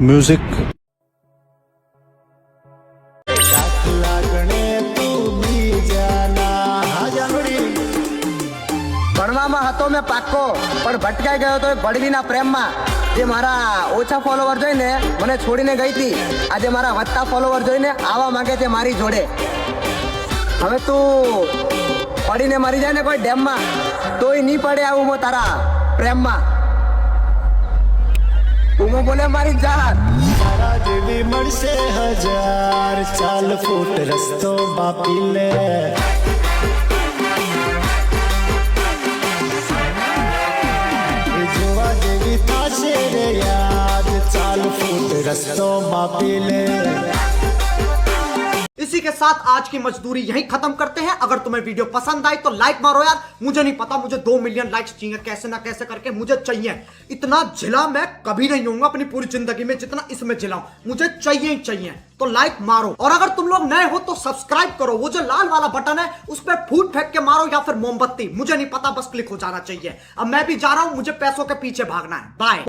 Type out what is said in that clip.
Music ભણવામાં હતો મેં પાક્કો, પણ ભટકાઈ ગયો તો એક ભડવીના પ્રેમમાં. જે મારા ઓછા ફોલોવર જોઈને મને છોડીને ગઈ હતી, આજે મારા વધતા ફોલોવર જોઈને આવવા માંગે છે મારી જોડે. હવે તું પડીને મરી જાય ને કોઈ ડેમમાં, તોય નહીં પડે આવું હું તારા પ્રેમમાં. તું બોલે મારી જાન તારા જેવી મળશે હજાર, ચાલ ફૂટ રસ્તો બાપી લે. જોવા જેવી થાશે રે યાદ, ચાલ ફૂટ રસ્તો બાપી લે. इसी के साथ आज की मजदूरी यहीं खत्म करते हैं। अगर तुम्हें वीडियो पसंद आई तो लाइक मारो यार। मुझे नहीं पता, मुझे 2 मिलियन लाइक्स चाहिए, कैसे ना कैसे करके मुझे चाहिए। इतना जिला मैं कभी नहीं होऊंगा अपनी पूरी जिंदगी में जितना इसमें जिलाऊं, मुझे चाहिए ही चाहिए। तो लाइक मारो, और अगर तुम लोग नए हो तो सब्सक्राइब करो। वो जो लाल वाला बटन है उस पर फूट फेंक के मारो या फिर मोमबत्ती, मुझे नहीं पता, बस क्लिक हो जाना चाहिए। अब मैं भी जा रहा हूं, मुझे पैसों के पीछे भागना है। बाय।